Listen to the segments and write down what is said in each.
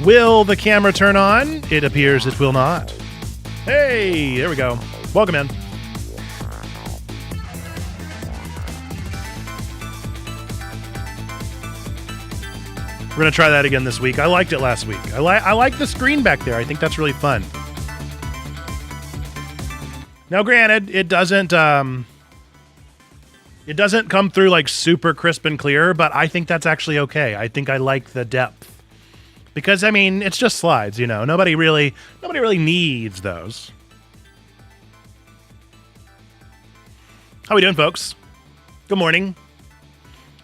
Will the camera turn on? It appears it will not. Hey, there we go. Welcome in. We're going to try that again this week. I liked it last week. I like the screen back there. I think that's really fun. Now, granted, it doesn't come through like super crisp and clear, but I think that's actually okay. I think I like the depth. Because, I mean, it's just slides, you know. Nobody really needs those. How we doing, folks? Good morning.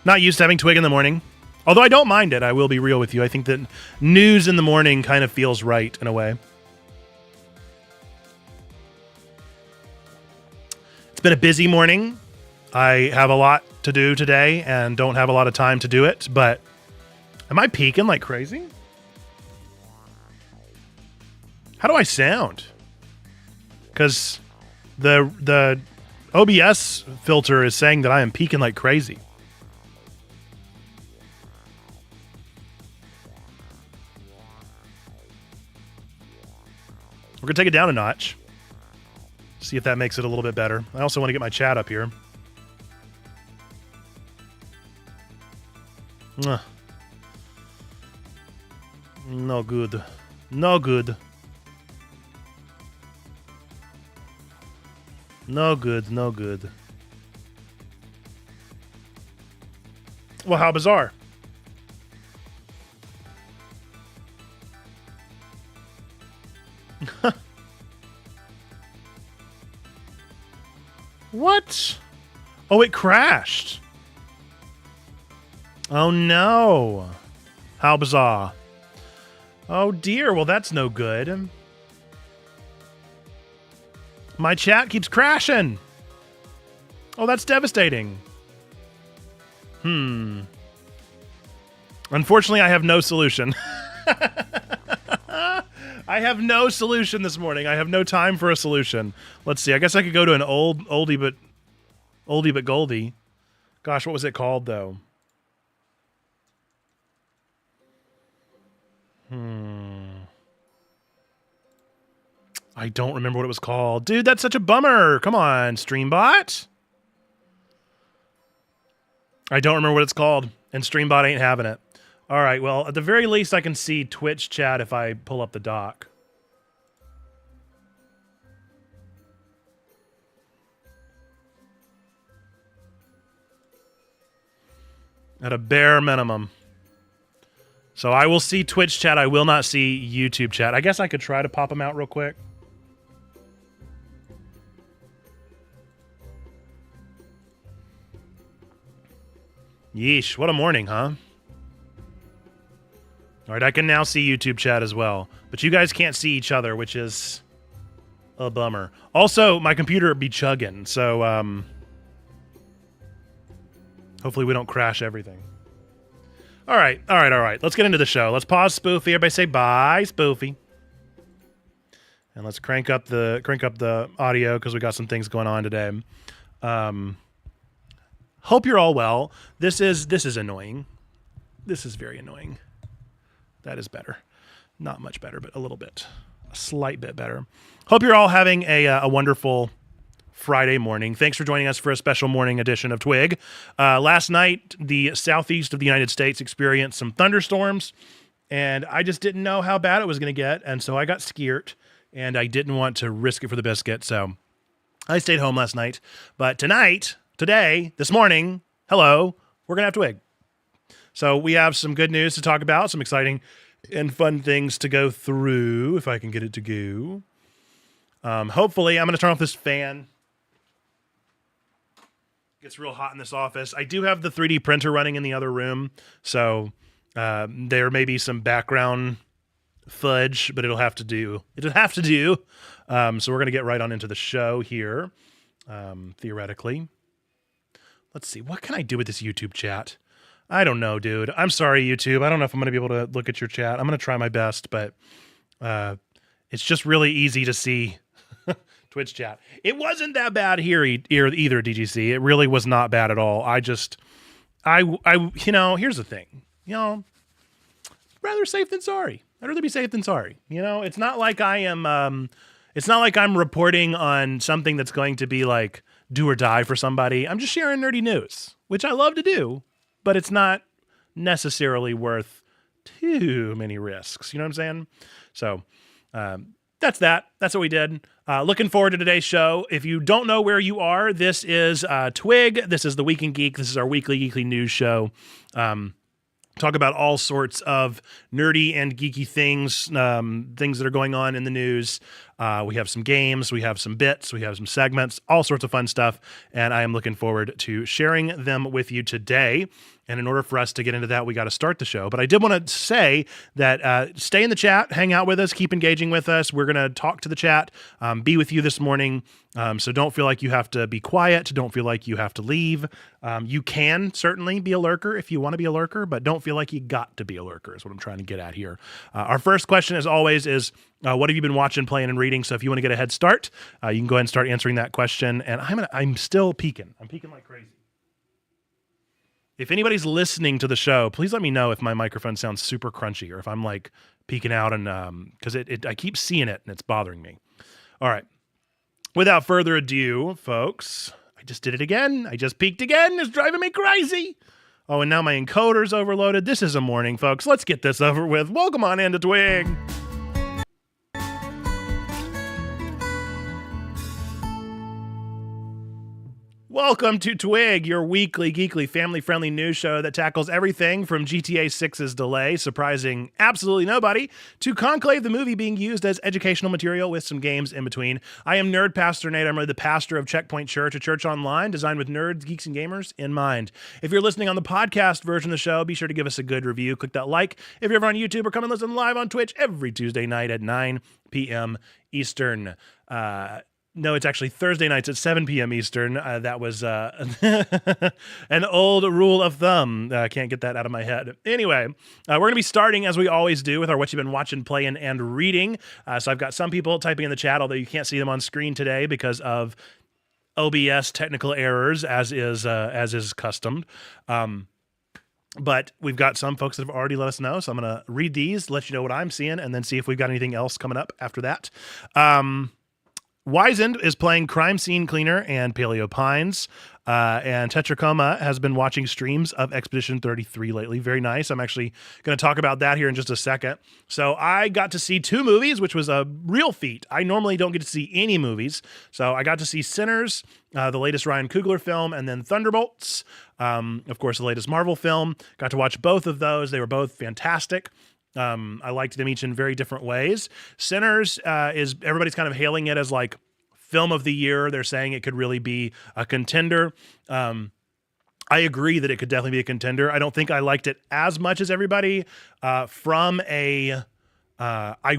Not used to having Twig in the morning. Although I don't mind it, I will be real with you. I think that news in the morning kind of feels right in a way. It's been a busy morning. I have a lot to do today and don't have a lot of time to do it, but am I peaking like crazy? How do I sound? Because the OBS filter is saying that I am peaking like crazy. We're going to take it down a notch. See if that makes it a little bit better. I also want to get my chat up here. No good. No good. No good, no good. Well, how bizarre. What? Oh, it crashed. Oh, no. How bizarre. Oh, dear. Well, that's no good. My chat keeps crashing. Oh, that's devastating. Unfortunately, I have no solution. I have no solution this morning. I have no time for a solution. Let's see. I guess I could go to an oldie but goldie. Gosh, what was it called, though? I don't remember what it was called. Dude, that's such a bummer. Come on, Streambot. I don't remember what it's called, and Streambot ain't having it. All right, well, at the very least, I can see Twitch chat if I pull up the dock. At a bare minimum. So I will see Twitch chat. I will not see YouTube chat. I guess I could try to pop them out real quick. Yeesh, what a morning, huh? All right, I can now see YouTube chat as well. But you guys can't see each other, which is a bummer. Also, my computer be chugging, so hopefully we don't crash everything. All right. Let's get into the show. Let's pause Spoofy. Everybody say bye, Spoofy. And let's crank up the audio because we got some things going on today. Hope you're all well. This is annoying. This is very annoying. That is better. Not much better, but a little bit. A slight bit better. Hope you're all having a wonderful Friday morning. Thanks for joining us for a special morning edition of Twig. Last night, the southeast of the United States experienced some thunderstorms, and I just didn't know how bad it was going to get, and so I got scared, and I didn't want to risk it for the biscuit, so I stayed home last night. But today, this morning, hello, we're going to have Twig. So we have some good news to talk about, some exciting and fun things to go through, if I can get it to go. Hopefully, I'm going to turn off this fan. It gets real hot in this office. I do have the 3D printer running in the other room, so there may be some background fudge, but it'll have to do. So we're going to get right on into the show here, theoretically. Let's see. What can I do with this YouTube chat? I don't know, dude. I'm sorry, YouTube. I don't know if I'm going to be able to look at your chat. I'm going to try my best, but it's just really easy to see Twitch chat. It wasn't that bad here either, DGC. It really was not bad at all. Here's the thing. Rather safe than sorry. I'd rather be safe than sorry. You know, it's not like I am. It's not like I'm reporting on something that's going to be like do or die for somebody. I'm just sharing nerdy news, which I love to do, but it's not necessarily worth too many risks. You know what I'm saying? So that's that. That's what we did. Looking forward to today's show. If you don't know where you are, this is Twig. This is the Week in Geek. This is our weekly geekly news show. Talk about all sorts of nerdy and geeky things, things that are going on in the news. We have some games, we have some bits, we have some segments, all sorts of fun stuff, and I am looking forward to sharing them with you today. And in order for us to get into that, we got to start the show. But I did want to say that stay in the chat, hang out with us, keep engaging with us. We're going to talk to the chat, be with you this morning. So don't feel like you have to be quiet. Don't feel like you have to leave. You can certainly be a lurker if you want to be a lurker, but don't feel like you got to be a lurker is what I'm trying to get at here. Our first question, as always, is what have you been watching, playing, and reading? So if you want to get a head start, you can go ahead and start answering that question. And I'm still peeking. I'm peeking like crazy. If anybody's listening to the show, please let me know if my microphone sounds super crunchy or if I'm like peeking out and because I keep seeing it and it's bothering me. All right. Without further ado, folks, I just did it again. I just peeked again. It's driving me crazy. Oh, and now my encoder's overloaded. This is a morning, folks. Let's get this over with. Welcome on into Twig. Welcome to Twig, your weekly, geekly, family-friendly news show that tackles everything from GTA 6's delay, surprising absolutely nobody, to Conclave the movie being used as educational material with some games in between. I am Nerd Pastor Nate. I'm really the pastor of Checkpoint Church, a church online designed with nerds, geeks, and gamers in mind. If you're listening on the podcast version of the show, be sure to give us a good review. Click that like. If you're ever on YouTube, or come and listen live on Twitch every Tuesday night at 9 p.m. Eastern. No, it's actually Thursday nights at 7 p.m. Eastern. That was an old rule of thumb. Can't get that out of my head. Anyway, we're going to be starting, as we always do, with our What You've Been Watching, Playing, and Reading. So I've got some people typing in the chat, although you can't see them on screen today because of OBS technical errors, as is custom. But we've got some folks that have already let us know, so I'm going to read these, let you know what I'm seeing, and then see if we've got anything else coming up after that. Wizened is playing Crime Scene Cleaner and Paleo Pines, and Tetracoma has been watching streams of Expedition 33 lately. Very nice. I'm actually going to talk about that here in just a second. So I got to see 2 movies, which was a real feat. I normally don't get to see any movies. So I got to see Sinners, the latest Ryan Coogler film, and then Thunderbolts, of course, the latest Marvel film. Got to watch both of those. They were both fantastic. I liked them each in very different ways. Sinners is everybody's kind of hailing it as like film of the year. They're saying it could really be a contender. I agree that it could definitely be a contender. I don't think I liked it as much as everybody I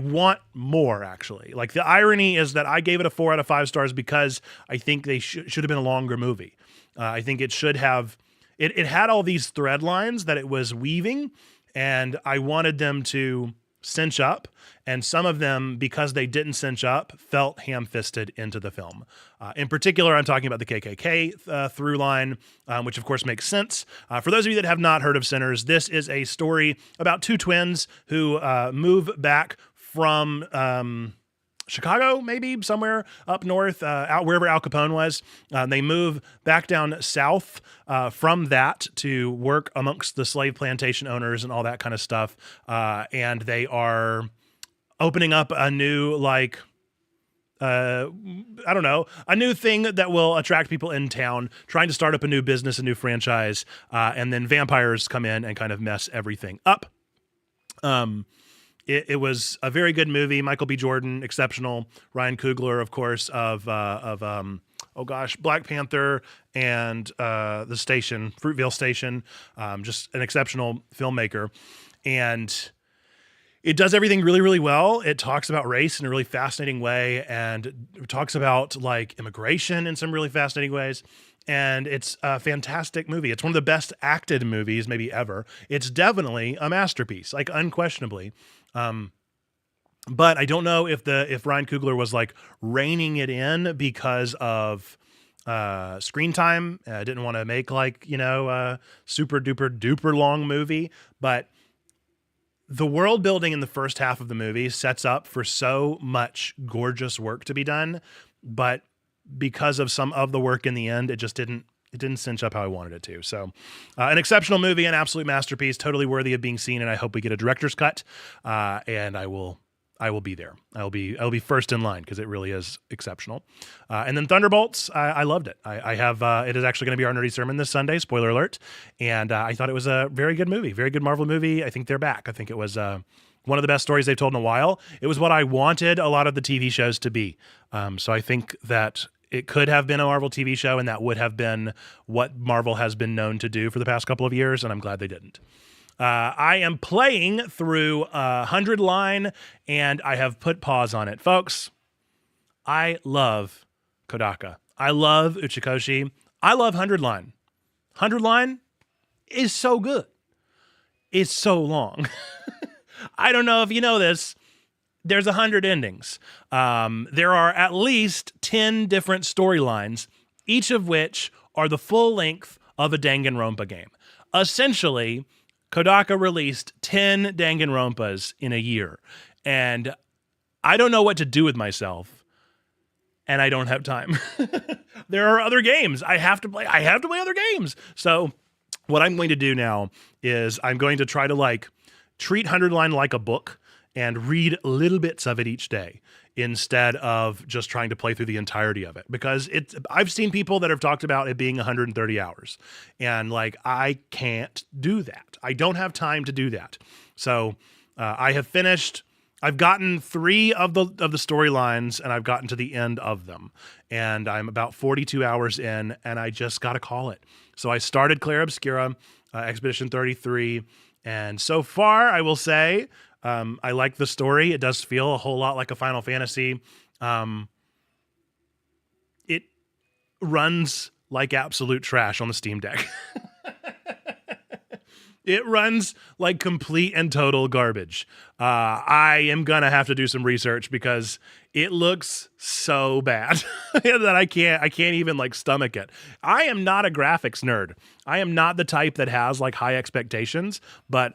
want more, actually. Like, the irony is that I gave it a 4 out of 5 stars because I think they should have been a longer movie. I think it should have... It had all these thread lines that it was weaving, and I wanted them to cinch up, and some of them, because they didn't cinch up, felt ham-fisted into the film. In particular, I'm talking about the KKK through line, which of course makes sense. For those of you that have not heard of Sinners, this is a story about 2 twins who move back from... Chicago, maybe somewhere up north, out wherever Al Capone was. They move back down south from that to work amongst the slave plantation owners and all that kind of stuff. And they are opening up a new, a new thing that will attract people in town, trying to start up a new business, a new franchise. And then vampires come in and kind of mess everything up. It was a very good movie. Michael B. Jordan, exceptional. Ryan Coogler, of course, of Black Panther and the Station, Fruitvale Station. Just an exceptional filmmaker. And it does everything really, really well. It talks about race in a really fascinating way, and it talks about like immigration in some really fascinating ways. And it's a fantastic movie. It's one of the best acted movies maybe ever. It's definitely a masterpiece, like unquestionably. But I don't know if Ryan Coogler was like reining it in because of screen time. Didn't want to make a super duper duper long movie, but the world building in the first half of the movie sets up for so much gorgeous work to be done, but because of some of the work in the end, it didn't cinch up how I wanted it to. So an exceptional movie, an absolute masterpiece, totally worthy of being seen. And I hope we get a director's cut. And I will be there. I'll be first in line because it really is exceptional. And then Thunderbolts, I loved it. I have, it is actually going to be our nerdy sermon this Sunday, spoiler alert. And I thought it was a very good movie, very good Marvel movie. I think they're back. I think it was, one of the best stories they've told in a while. It was what I wanted a lot of the TV shows to be. So I think that it could have been a Marvel TV show, and that would have been what Marvel has been known to do for the past couple of years, and I'm glad they didn't. I am playing through 100 line, and I have put pause on it. Folks, I love Kodaka. I love Uchikoshi. I love 100 line. 100 line is so good. It's so long. I don't know if you know this. There's 100 endings. There are at least 10 different storylines, each of which are the full length of a Danganronpa game. Essentially, Kodaka released 10 Danganronpas in a year, and I don't know what to do with myself, and I don't have time. There are other games I have to play. I have to play other games. So what I'm going to do now is I'm going to try to treat 100 line like a book and read little bits of it each day instead of just trying to play through the entirety of it. Because I've seen people that have talked about it being 130 hours. And I can't do that. I don't have time to do that. So I have finished, I've gotten 3 of the storylines, and I've gotten to the end of them. And I'm about 42 hours in, and I just got to call it. So I started Claire Obscura, Expedition 33, and so far, I will say, I like the story. It does feel a whole lot like a Final Fantasy. It runs like absolute trash on the Steam Deck. It runs like complete and total garbage. I am going to have to do some research because it looks so bad that I can't even stomach it. I am not a graphics nerd. I am not the type that has high expectations, but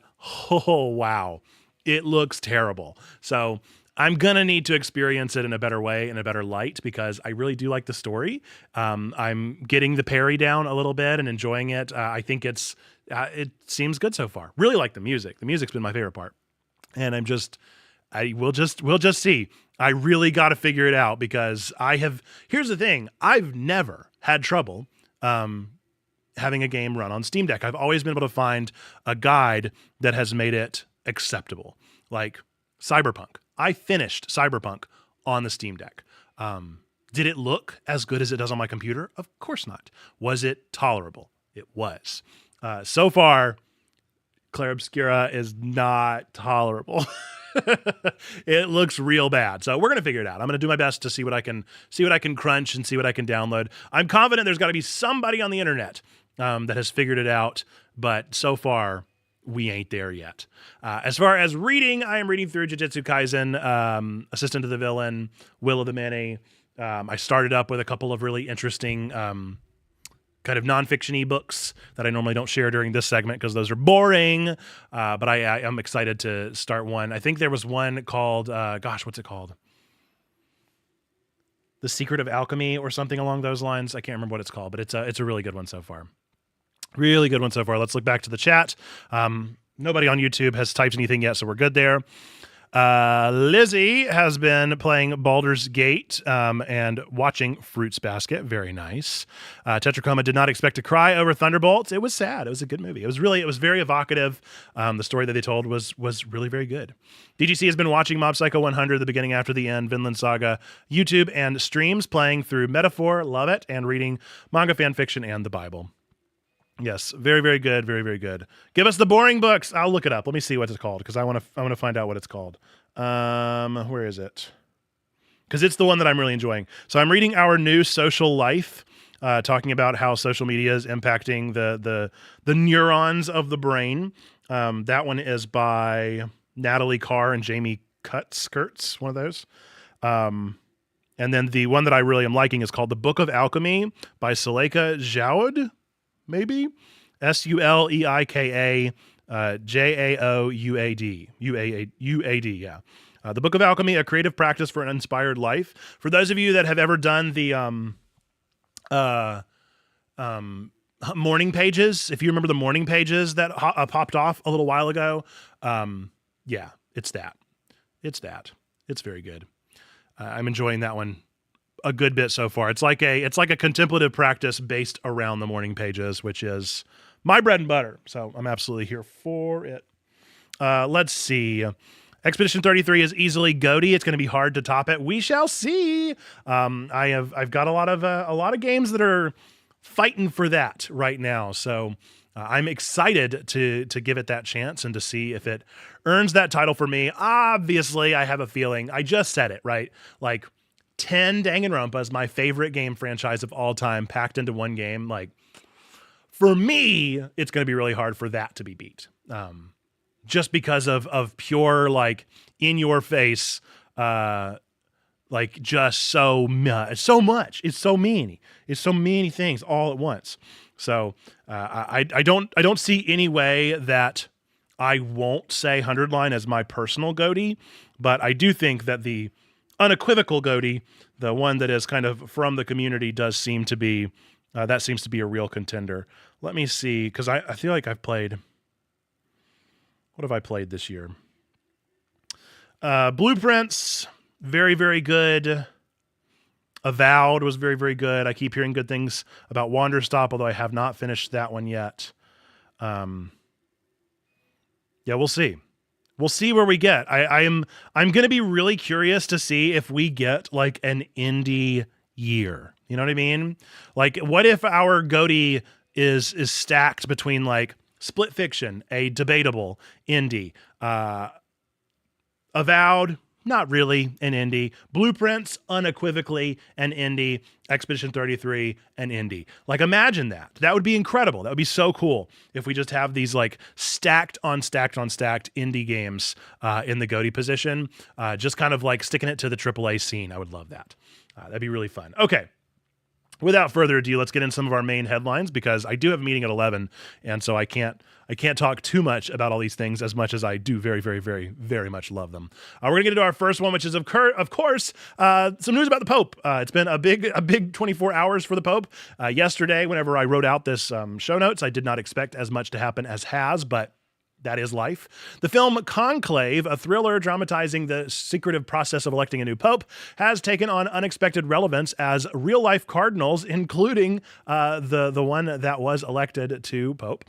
oh, wow. It looks terrible. So I'm going to need to experience it in a better way, in a better light, because I really do like the story. I'm getting the parry down a little bit and enjoying it. I think it seems good so far. Really like the music. The music's been my favorite part. And we'll just see. I really got to figure it out because here's the thing. I've never had trouble having a game run on Steam Deck. I've always been able to find a guide that has made it acceptable, like Cyberpunk. I finished Cyberpunk on the Steam Deck. Did it look as good as it does on my computer? Of course not. Was it tolerable? It was. So far, Claire Obscura is not tolerable. It looks real bad. So we're going to figure it out. I'm going to do my best to see what I can crunch and see what I can download. I'm confident there's got to be somebody on the internet that has figured it out, but so far, we ain't there yet. As far as reading, I am reading through Jujutsu Kaisen, Assistant to the Villain, Will of the Many. I started up with a couple of really interesting kind of nonfiction-y books that I normally don't share during this segment because those are boring. But I'm excited to start one. I think there was one called, what's it called? The Secret of Alchemy or something along those lines. I can't remember what it's called, but it's a really good one so far. Really good one so far. Let's look back to the chat. Nobody on YouTube has typed anything yet, so we're good there. Lizzie has been playing Baldur's Gate and watching Fruits Basket. Very nice. Tetracoma did not expect to cry over Thunderbolts. It was sad. It was a good movie. It was very evocative. The story that they told was really very good. DGC has been watching Mob Psycho 100, the beginning after the end, Vinland Saga, YouTube, and streams, playing through Metaphor, love it, and reading manga fan fiction and the Bible. Yes, very, very good, very, very good. Give us the boring books. I'll look it up. Let me see what it's called because I want to find out what it's called. Where is it? Because it's the one that I'm really enjoying. So I'm reading Our New Social Life, talking about how social media is impacting the neurons of the brain. That one is by Natalie Carr and Jamie Skirts, one of those. And then the one that I really am liking is called The Book of Alchemy by Suleika Jaoud. Maybe Suleika Jaouad. UAD, yeah. The Book of Alchemy, a creative practice for an inspired life. For those of you that have ever done the morning pages, if you remember the morning pages that popped off a little while ago, yeah, it's that. It's that. It's very good. I'm enjoying that one a good bit so far. It's like a contemplative practice based around the morning pages, which is my bread and butter. So I'm absolutely here for it. Let's see. Expedition 33 is easily GOATY. It's going to be hard to top it. We shall see. I've got a lot of games that are fighting for that right now. So I'm excited to give it that chance and to see if it earns that title for me. Obviously, I have a feeling. I just said it, right? Like 10 Danganronpas, my favorite game franchise of all time, packed into one game. Like, for me, it's going to be really hard for that to be beat. Just because of pure, like, in your face, like, just so much. It's so many. It's so many things all at once. So I don't see any way that I won't say 100 Line as my personal GOATY, but I do think that the unequivocal GOATY, the one that is kind of from the community, does seem to be that seems to be a real contender. Let me see, because I feel like I've played. What have I played this year? Blueprints, very, very good. Avowed was very, very good. I keep hearing good things about Wanderstop, although I have not finished that one yet. Yeah, we'll see. We'll see where we get. I'm going to be really curious to see if we get like an indie year. You know what I mean? Like, what if our GOATY is stacked between like Split Fiction, a debatable indie, Avowed, not really an indie, Blueprints, unequivocally an indie, Expedition 33, an indie. Like, imagine that. That would be incredible. That would be so cool if we just have these like stacked on stacked on stacked indie games in the GOATY position, just kind of like sticking it to the AAA scene. I would love that. That'd be really fun. Okay. Without further ado, let's get in some of our main headlines, because I do have a meeting at 11, and so I can't talk too much about all these things as much as I do very, very, very, very much love them. We're going to get into our first one, which is, of course, some news about the Pope. It's been a big 24 hours for the Pope. Yesterday, whenever I wrote out this show notes, I did not expect as much to happen as has, but that is life. The film Conclave, a thriller dramatizing the secretive process of electing a new pope, has taken on unexpected relevance as real-life cardinals, including the one that was elected to pope,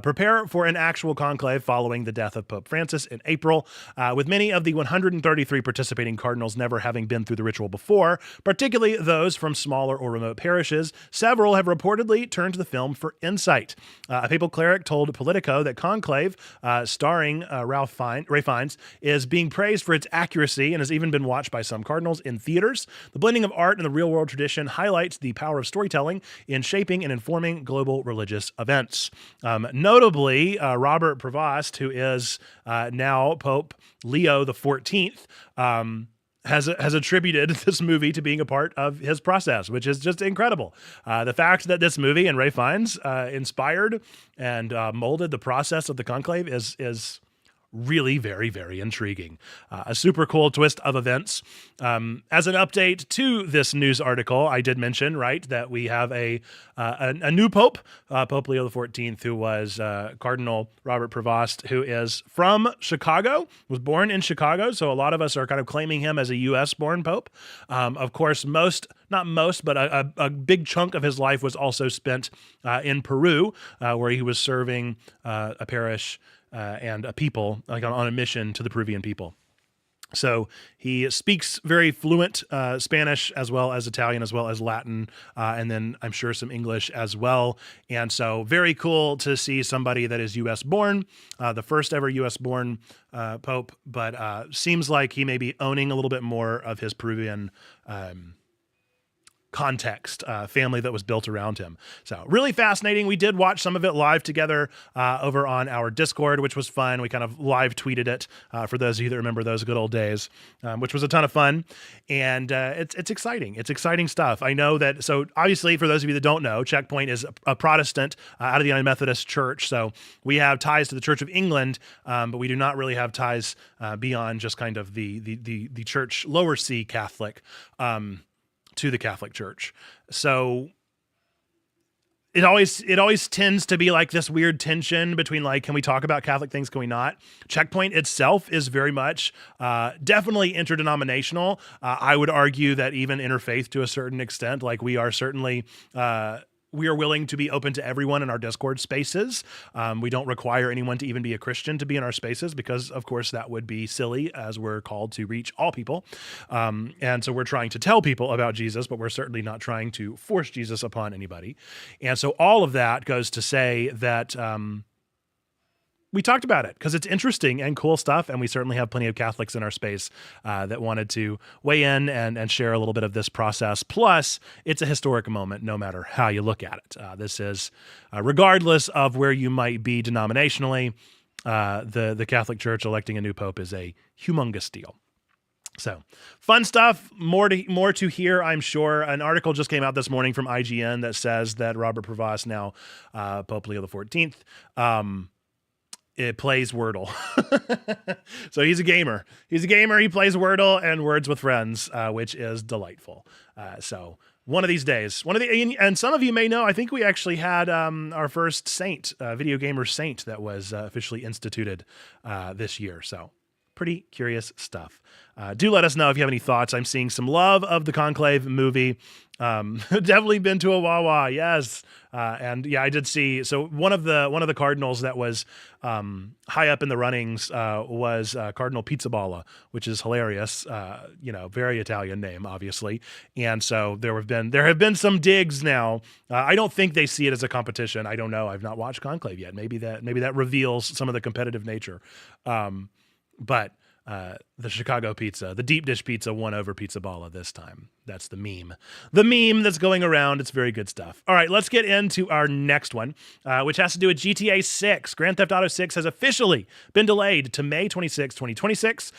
prepare for an actual conclave following the death of Pope Francis in April, with many of the 133 participating cardinals never having been through the ritual before, particularly those from smaller or remote parishes. Several have reportedly turned to the film for insight. A papal cleric told Politico that Conclave, starring Ralph Fiennes, is being praised for its accuracy and has even been watched by some cardinals in theaters. The blending of art and the real-world tradition highlights the power of storytelling in shaping and informing global religious events. Notably, Robert Prevost, who is now Pope Leo XIV, has attributed this movie to being a part of his process, which is just incredible. The fact that this movie and Ray Fiennes inspired and molded the process of the conclave is really very, very intriguing. A super cool twist of events. As an update to this news article, I did mention, right, that we have a new pope, Pope Leo XIV, who was Cardinal Robert Prevost, who is from Chicago, was born in Chicago. So a lot of us are kind of claiming him as a U.S.-born pope. Of course, not most, but a big chunk of his life was also spent in Peru, where he was serving a parish and a people, like on a mission to the Peruvian people. So he speaks very fluent Spanish, as well as Italian, as well as Latin, and then I'm sure some English as well. And so very cool to see somebody that is U.S. born, the first ever U.S. born Pope, but seems like he may be owning a little bit more of his Peruvian context, family that was built around him. So really fascinating. We did watch some of it live together over on our Discord, which was fun. We kind of live tweeted it for those of you that remember those good old days, which was a ton of fun. And it's exciting. It's exciting stuff. I know that. So obviously, for those of you that don't know, Checkpoint is a Protestant out of the United Methodist Church. So we have ties to the Church of England, but we do not really have ties beyond just kind of the church, lower C Catholic, to the Catholic Church. So it always tends to be like this weird tension between like, can we talk about Catholic things? Can we not? Checkpoint itself is very much definitely interdenominational. I would argue that even interfaith to a certain extent, like we are certainly we are willing to be open to everyone in our Discord spaces. We don't require anyone to even be a Christian to be in our spaces because, of course, that would be silly as we're called to reach all people. And so we're trying to tell people about Jesus, but we're certainly not trying to force Jesus upon anybody. And so all of that goes to say that we talked about it because it's interesting and cool stuff. And we certainly have plenty of Catholics in our space that wanted to weigh in and share a little bit of this process. Plus, it's a historic moment, no matter how you look at it. This is, regardless of where you might be denominationally, the Catholic Church electing a new pope is a humongous deal. So fun stuff, more to hear, I'm sure. An article just came out this morning from IGN that says that Robert Prevost, now Pope Leo XIV, it plays Wordle. So he's a gamer. He plays Wordle and Words with Friends, which is delightful. So one of these days, and some of you may know, I think we actually had our first saint, video gamer saint, that was officially instituted this year. So pretty curious stuff. Do let us know if you have any thoughts. I'm seeing some love of the Conclave movie. Definitely been to a Wawa. Yes. And yeah, I did see, so one of the cardinals that was high up in the runnings was Cardinal Pizzaballa, which is hilarious. Very Italian name, obviously. And so there have been some digs now. I don't think they see it as a competition. I don't know. I've not watched Conclave yet. Maybe that reveals some of the competitive nature. But the Chicago pizza, the deep dish pizza, won over Pizzaballa this time. That's the meme that's going around. It's very good stuff. All right, let's get into our next one, which has to do with GTA 6. Grand Theft Auto 6 has officially been delayed to May 26, 2026,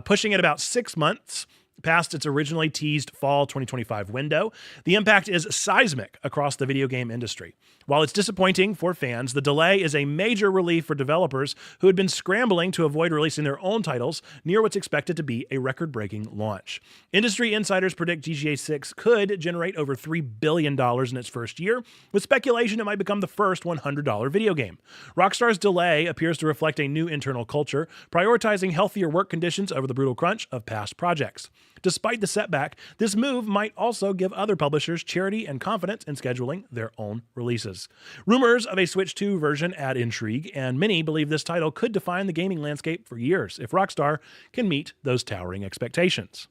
pushing it about 6 months past its originally teased fall 2025 window. The impact is seismic across the video game industry. While it's disappointing for fans, the delay is a major relief for developers who had been scrambling to avoid releasing their own titles near what's expected to be a record-breaking launch. Industry insiders predict GTA 6 could generate over $3 billion in its first year, with speculation it might become the first $100 video game. Rockstar's delay appears to reflect a new internal culture, prioritizing healthier work conditions over the brutal crunch of past projects. Despite the setback, this move might also give other publishers charity and confidence in scheduling their own releases. Rumors of a Switch 2 version add intrigue, and many believe this title could define the gaming landscape for years if Rockstar can meet those towering expectations.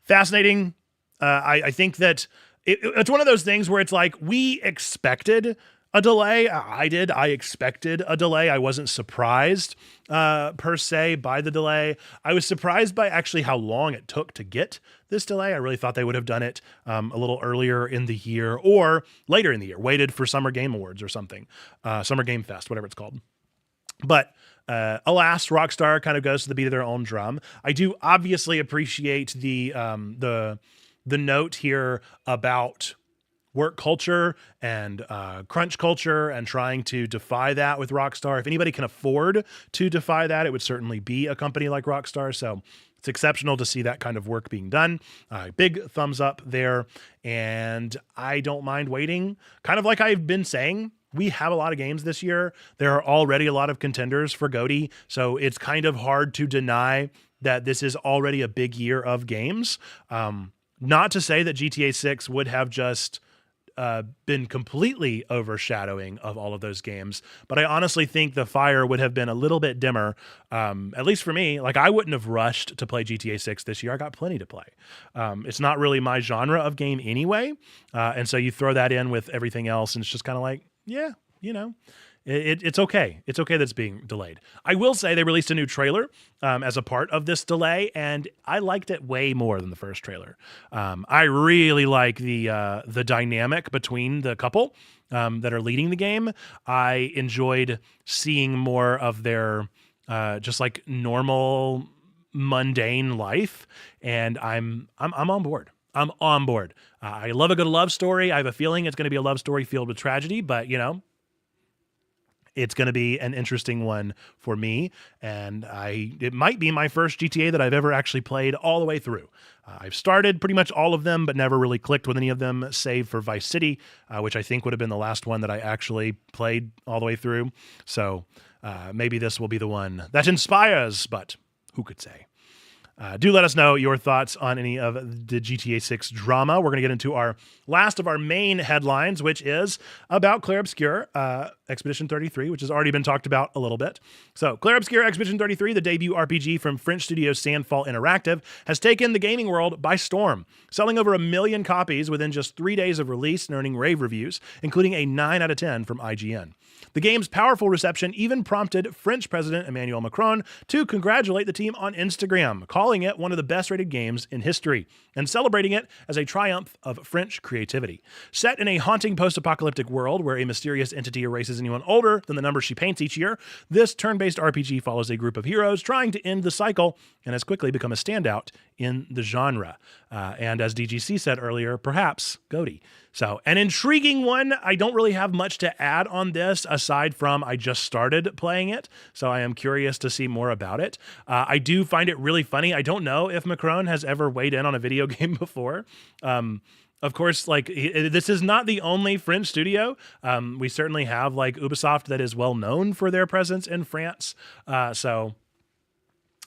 Fascinating. I think that it's one of those things where it's like we expected a delay. I did. I expected a delay. I wasn't surprised per se by the delay. I was surprised by actually how long it took to get this delay. I really thought they would have done it a little earlier in the year or later in the year, waited for Summer Game Awards or something, Summer Game Fest, whatever it's called. But alas, Rockstar kind of goes to the beat of their own drum. I do obviously appreciate the note here about work culture and crunch culture and trying to defy that with Rockstar. If anybody can afford to defy that, it would certainly be a company like Rockstar. So it's exceptional to see that kind of work being done. Big thumbs up there. And I don't mind waiting. Kind of like I've been saying, we have a lot of games this year. There are already a lot of contenders for GOTY. So it's kind of hard to deny that this is already a big year of games. Not to say that GTA 6 would have just been completely overshadowing of all of those games. But I honestly think the fire would have been a little bit dimmer, at least for me. Like, I wouldn't have rushed to play GTA 6 this year. I got plenty to play. It's not really my genre of game anyway. And so you throw that in with everything else, and it's just kind of like, yeah, It's okay. It's okay that it's being delayed. I will say they released a new trailer as a part of this delay, and I liked it way more than the first trailer. I really like the dynamic between the couple that are leading the game. I enjoyed seeing more of their just like normal, mundane life, and I'm on board. I'm on board. I love a good love story. I have a feeling it's going to be a love story filled with tragedy, but it's going to be an interesting one for me, and it might be my first GTA that I've ever actually played all the way through. I've started pretty much all of them, but never really clicked with any of them, save for Vice City, which I think would have been the last one that I actually played all the way through. So maybe this will be the one that inspires, but who could say? Do let us know your thoughts on any of the GTA 6 drama. We're going to get into our last of our main headlines, which is about Clair Obscur, Expedition 33, which has already been talked about a little bit. So Clair Obscur Expedition 33, the debut RPG from French studio Sandfall Interactive, has taken the gaming world by storm, selling over 1 million copies within just 3 days of release and earning rave reviews, including a 9 out of 10 from IGN. The game's powerful reception even prompted French President Emmanuel Macron to congratulate the team on Instagram, calling it one of the best-rated games in history, and celebrating it as a triumph of French creativity. Set in a haunting post-apocalyptic world where a mysterious entity erases anyone older than the number she paints each year, this turn-based RPG follows a group of heroes trying to end the cycle and has quickly become a standout in the genre. And as DGC said earlier, perhaps GOTY. So an intriguing one. I don't really have much to add on this aside from I just started playing it, so I am curious to see more about it. I do find it really funny. I don't know if Macron has ever weighed in on a video game before. Of course, this is not the only French studio. We certainly have like Ubisoft that is well known for their presence in France. So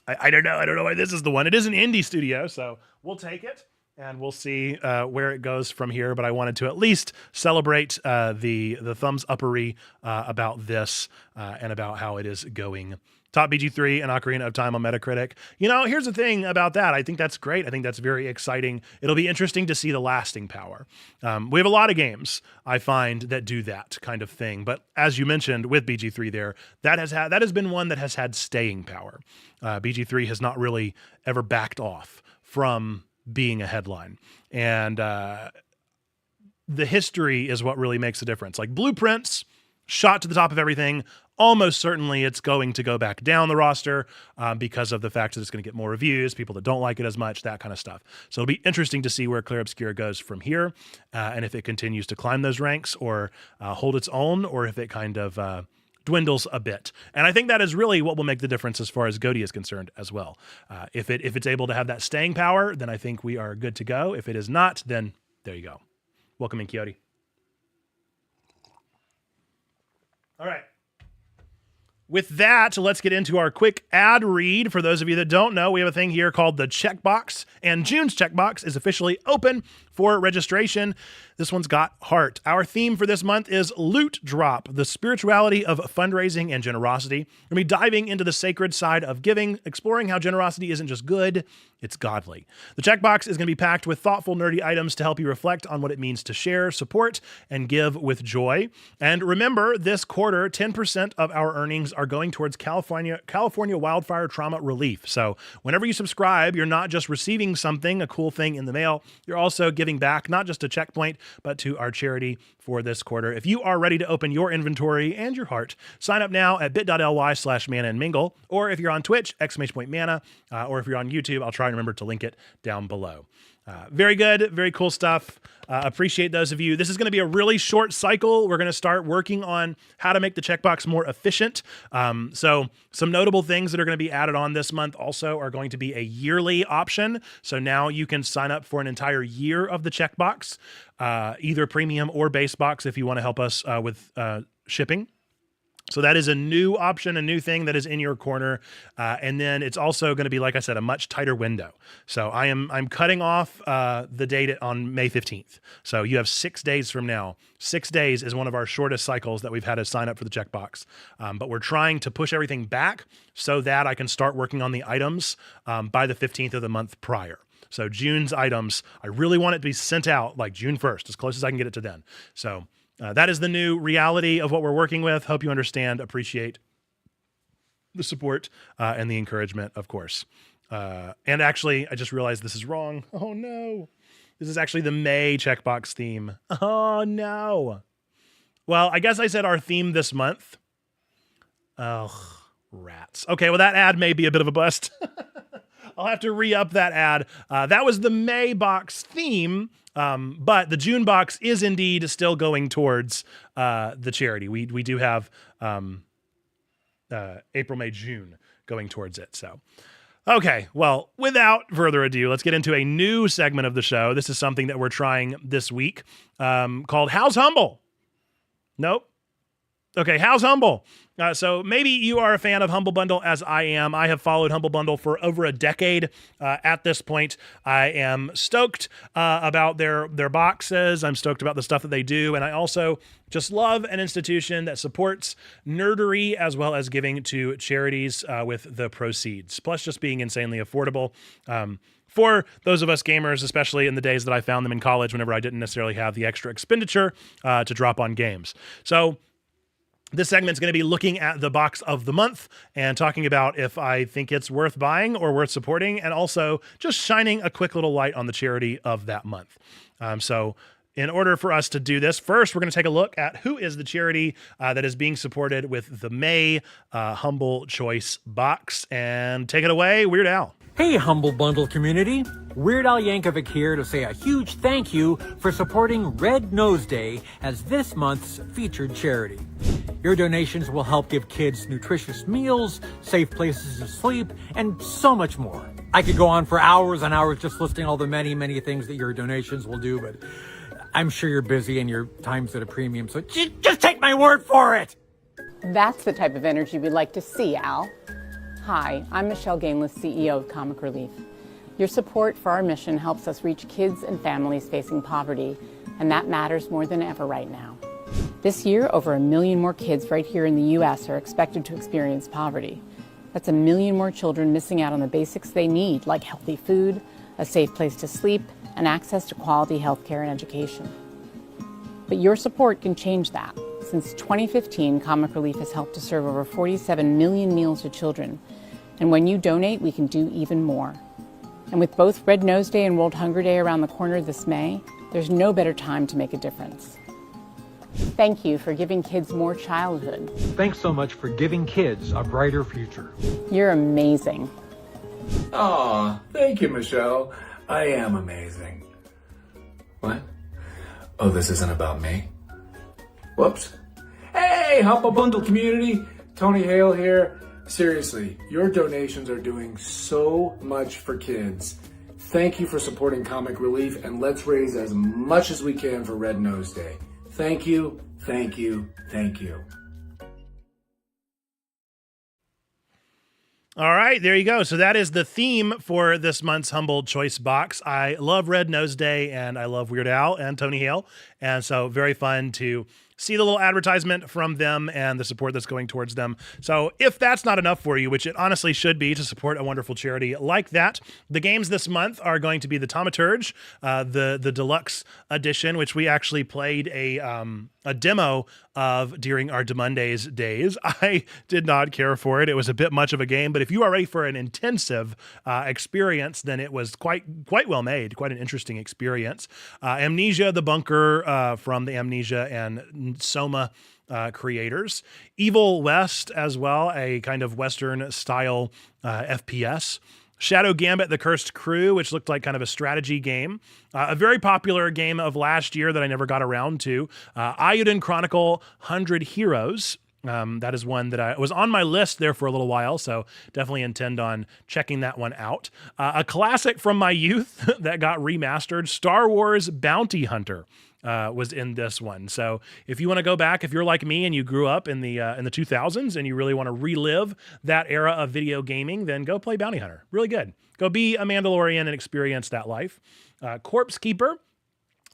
I don't know. I don't know why this is the one. It is an indie studio, so we'll take it. And we'll see where it goes from here. But I wanted to at least celebrate the thumbs uppery about this and about how it is going. Top BG3 and Ocarina of Time on Metacritic. Here's the thing about that. I think that's great. I think that's very exciting. It'll be interesting to see the lasting power. We have a lot of games, I find, that do that kind of thing. But as you mentioned with BG3 there, that has been one that has had staying power. BG3 has not really ever backed off from being a headline. And the history is what really makes a difference. Like Blueprints, shot to the top of everything. Almost certainly it's going to go back down the roster because of the fact that it's going to get more reviews, people that don't like it as much, that kind of stuff. So it'll be interesting to see where Clair Obscur goes from here and if it continues to climb those ranks or hold its own, or if it kind of dwindles a bit. And I think that is really what will make the difference as far as GOTY is concerned as well. If it's able to have that staying power, then I think we are good to go. If it is not, then there you go. Welcome in, Coyote. All right. With that, let's get into our quick ad read. For those of you that don't know, we have a thing here called the checkbox, and June's checkbox is officially open for registration. This one's got heart. Our theme for this month is Loot Drop, the spirituality of fundraising and generosity. We're going to be diving into the sacred side of giving, exploring how generosity isn't just good, it's godly. The checkbox is going to be packed with thoughtful, nerdy items to help you reflect on what it means to share, support, and give with joy. And remember, this quarter, 10% of our earnings are going towards California wildfire trauma relief. So whenever you subscribe, you're not just receiving something, a cool thing in the mail, you're also giving back, not just to Checkpoint, but to our charity for this quarter. If you are ready to open your inventory and your heart, sign up now at bit.ly/mana and or if you're on Twitch, !mana, or if you're on YouTube, I'll try and remember to link it down below. Very good, very cool stuff. Appreciate those of you. This is going to be a really short cycle. We're going to start working on how to make the checkbox more efficient. So some notable things that are going to be added on this month also are going to be a yearly option. So now you can sign up for an entire year of the checkbox, either premium or base box if you want to help us with shipping. So that is a new option, a new thing that is in your corner. And then it's also going to be, like I said, a much tighter window. So I'm cutting off the date on May 15th. So you have 6 days from now. 6 days is one of our shortest cycles that we've had to sign up for the checkbox. But we're trying to push everything back so that I can start working on the items by the 15th of the month prior. So June's items, I really want it to be sent out like June 1st, as close as I can get it to then. So that is the new reality of what we're working with. Hope you understand, appreciate the support and the encouragement, of course. And actually, I just realized this is wrong. Oh no. This is actually the May checkbox theme. Oh no. Well, I guess I said our theme this month. Oh, rats. Okay, well, that ad may be a bit of a bust. I'll have to re-up that ad. That was the May box theme, but the June box is indeed still going towards the charity. We do have April, May, June going towards it. So, okay, well, without further ado, let's get into a new segment of the show. This is something that we're trying this week called How's Humble? Nope. Okay, how's Humble? So maybe you are a fan of Humble Bundle as I am. I have followed Humble Bundle for over a decade. At this point, I am stoked about their boxes. I'm stoked about the stuff that they do. And I also just love an institution that supports nerdery as well as giving to charities with the proceeds, plus just being insanely affordable. For those of us gamers, especially in the days that I found them in college, whenever I didn't necessarily have the extra expenditure to drop on games. So this segment's going to be looking at the box of the month and talking about if I think it's worth buying or worth supporting, and also just shining a quick little light on the charity of that month. So in order for us to do this, first, we're going to take a look at who is the charity that is being supported with the May Humble Choice box. And take it away, Weird Al. Hey, Humble Bundle community. Weird Al Yankovic here to say a huge thank you for supporting Red Nose Day as this month's featured charity. Your donations will help give kids nutritious meals, safe places to sleep, and so much more. I could go on for hours and hours just listing all the many, many things that your donations will do, but I'm sure you're busy and your time's at a premium, so just take my word for it! That's the type of energy we'd like to see, Al. Hi, I'm Michelle Gainless, CEO of Comic Relief. Your support for our mission helps us reach kids and families facing poverty, and that matters more than ever right now. This year, over 1 million more kids right here in the U.S. are expected to experience poverty. That's 1 million more children missing out on the basics they need, like healthy food, a safe place to sleep, and access to quality health care and education. But your support can change that. Since 2015, Comic Relief has helped to serve over 47 million meals to children. And when you donate, we can do even more. And with both Red Nose Day and World Hunger Day around the corner this May, there's no better time to make a difference. Thank you for giving kids more childhood. Thanks so much for giving kids a brighter future. You're amazing. Aw, thank you, Michelle. I am amazing. What? Oh, this isn't about me? Whoops. Hey, Humble Bundle community. Tony Hale here. Seriously, your donations are doing so much for kids. Thank you for supporting Comic Relief, and let's raise as much as we can for Red Nose Day. Thank you, thank you, thank you. All right, there you go. So that is the theme for this month's Humble Choice box. I love Red Nose Day, and I love Weird Al and Tony Hale. And so very fun to see the little advertisement from them and the support that's going towards them. So if that's not enough for you, which it honestly should be to support a wonderful charity like that, the games this month are going to be the Thaumaturge, the deluxe edition, which we actually played a demo of during our Demondays days. I did not care for it. It was a bit much of a game, but if you are ready for an intensive experience, then it was quite well made, quite an interesting experience. Amnesia, the bunker from the Amnesia and Soma creators. Evil West as well, a kind of Western style FPS. Shadow Gambit, The Cursed Crew, which looked like kind of a strategy game. A very popular game of last year that I never got around to. Ayuden Chronicle 100 Heroes. That is one that I was on my list there for a little while, so definitely intend on checking that one out. A classic from my youth that got remastered, Star Wars Bounty Hunter. Was in this one. So if you want to go back, if you're like me and you grew up in the 2000s and you really want to relive that era of video gaming, then go play Bounty Hunter. Really good. Go be a Mandalorian and experience that life. Corpse Keeper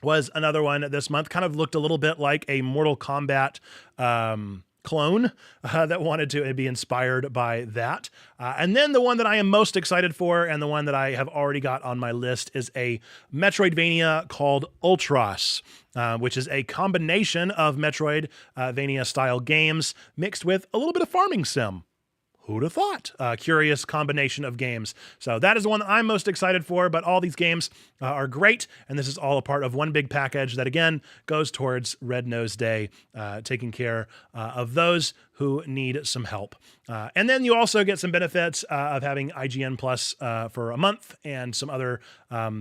was another one this month. Kind of looked a little bit like a Mortal Kombat clone that wanted to be inspired by that. And then the one that I am most excited for, and the one that I have already got on my list, is a Metroidvania called Ultros, which is a combination of Metroidvania style games mixed with a little bit of farming sim. Who'd have thought? Curious combination of games. So that is the one that I'm most excited for, but all these games are great, and this is all a part of one big package that, again, goes towards Red Nose Day, taking care of those who need some help. And then you also get some benefits of having IGN Plus for a month, and some other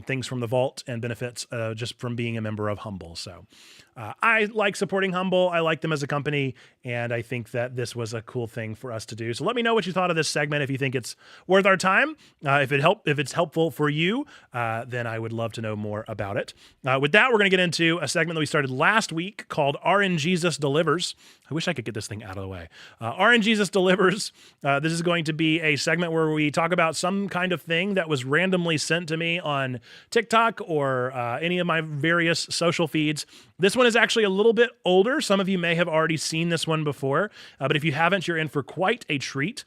things from the vault and benefits just from being a member of Humble. So I like supporting Humble. I like them as a company, and I think that this was a cool thing for us to do. So let me know what you thought of this segment. If you think it's worth our time, if it's helpful for you, then I would love to know more about it. With that, we're going to get into a segment that we started last week called RNGesus Delivers. I wish I could get this thing out of the way. RNGesus Delivers. This is going to be a segment where we talk about some kind of thing that was randomly sent to me on TikTok or any of my various social feeds. This one is actually a little bit older. Some of you may have already seen this one before, but if you haven't, you're in for quite a treat.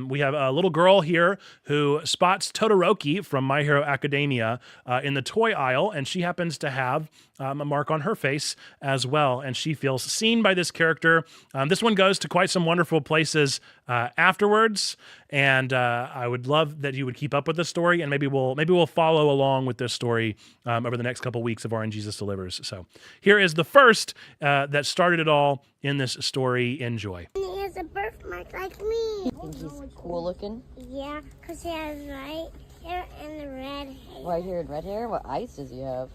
We have a little girl here who spots Todoroki from My Hero Academia in the toy aisle, and she happens to have a mark on her face as well, and she feels seen by this character. This one goes to quite some wonderful places afterwards, and I would love that you would keep up with the story, and maybe we'll follow along with this story over the next couple weeks of RNGesus Delivers. So here is the first that started it all in this story. Enjoy. He has a birthmark like me. Think he's cool looking? Yeah, because he has white hair and the red hair. White hair and red hair? What eyes does he have?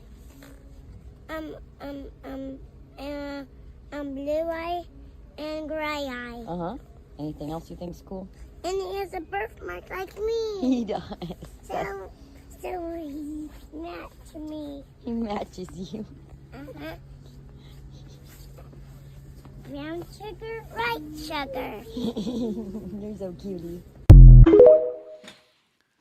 Blue eye and gray eye. Uh-huh. Anything else you think's cool? And he has a birthmark like me. He does. So he matches me. He matches you. Uh-huh. Brown sugar, white sugar. You're so cutie.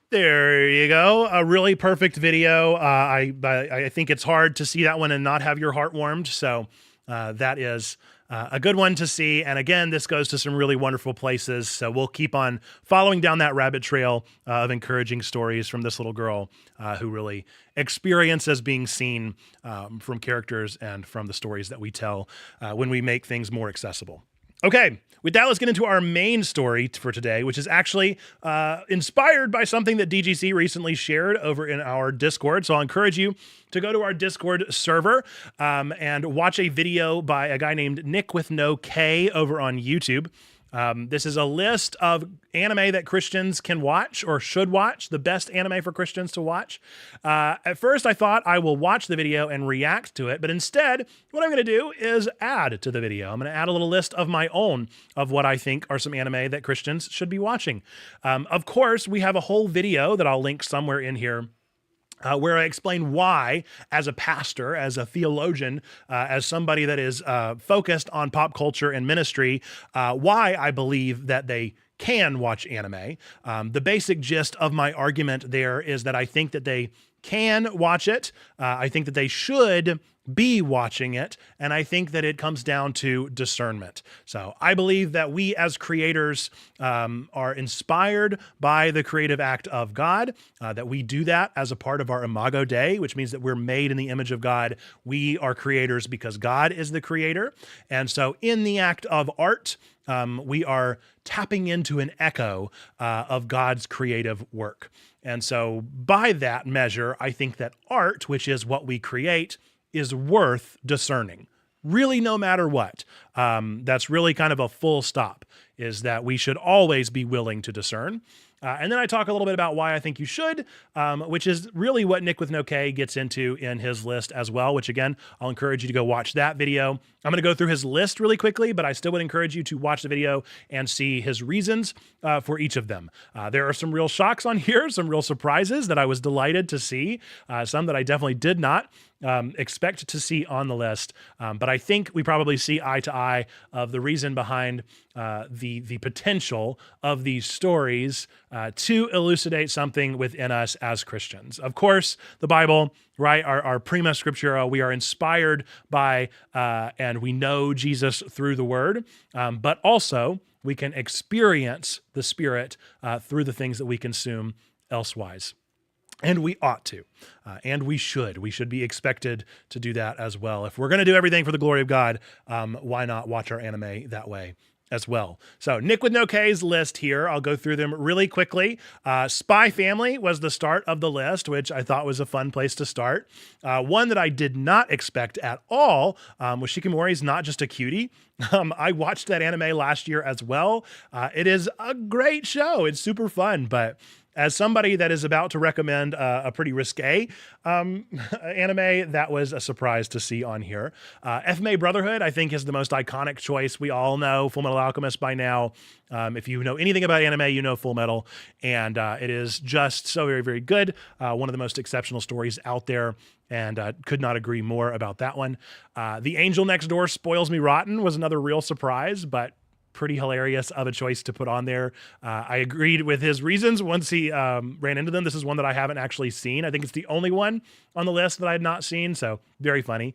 There you go. A really perfect video. I think it's hard to see that one and not have your heart warmed. So that is a good one to see. And again, this goes to some really wonderful places. So we'll keep on following down that rabbit trail of encouraging stories from this little girl who really experiences being seen from characters and from the stories that we tell when we make things more accessible. Okay, with that, let's get into our main story for today, which is actually inspired by something that DGC recently shared over in our Discord. So I'll encourage you to go to our Discord server and watch a video by a guy named Nick with no K over on YouTube. This is a list of anime that Christians can watch or should watch, the best anime for Christians to watch. At first, I thought I will watch the video and react to it, but instead, what I'm going to do is add to the video. I'm going to add a little list of my own of what I think are some anime that Christians should be watching. Of course, we have a whole video that I'll link somewhere in here where I explain why, as a pastor, as a theologian, as somebody that is focused on pop culture and ministry, why I believe that they can watch anime. The basic gist of my argument there is that I think that they can watch it. I think that they should be watching it. And I think that it comes down to discernment. So I believe that we as creators are inspired by the creative act of God, that we do that as a part of our Imago Dei, which means that we're made in the image of God. We are creators because God is the creator. And so in the act of art, we are tapping into an echo of God's creative work. And so by that measure, I think that art, which is what we create, is worth discerning, really, no matter what. That's really kind of a full stop, is that we should always be willing to discern. And then I talk a little bit about why I think you should, which is really what Nick with no K gets into in his list as well, which again, I'll encourage you to go watch that video. I'm going to go through his list really quickly, but I still would encourage you to watch the video and see his reasons for each of them. There are some real shocks on here, some real surprises that I was delighted to see, some that I definitely did not expect to see on the list. But I think we probably see eye to eye of the reason behind the potential of these stories to elucidate something within us as Christians. Of course, the Bible, right, our prima scriptura, we are inspired by and we know Jesus through the Word, but also we can experience the Spirit through the things that we consume elsewise. And we ought to, and we should. We should be expected to do that as well. If we're going to do everything for the glory of God, why not watch our anime that way as well? So Nick with no K's list here. I'll go through them really quickly. Spy Family was the start of the list, which I thought was a fun place to start. One that I did not expect at all was Shikimori's Not Just a Cutie. I watched that anime last year as well. It is a great show. It's super fun, but as somebody that is about to recommend a pretty risque anime, that was a surprise to see on here. FMA Brotherhood, I think, is the most iconic choice. We all know Full Metal Alchemist by now. If you know anything about anime, you know Full Metal, and it is just so very, very good. One of the most exceptional stories out there, and could not agree more about that one. The Angel Next Door Spoils Me Rotten was another real surprise, but pretty hilarious of a choice to put on there. I agreed with his reasons once he ran into them. This is one that I haven't actually seen. I think it's the only one on the list that I had not seen, so very funny.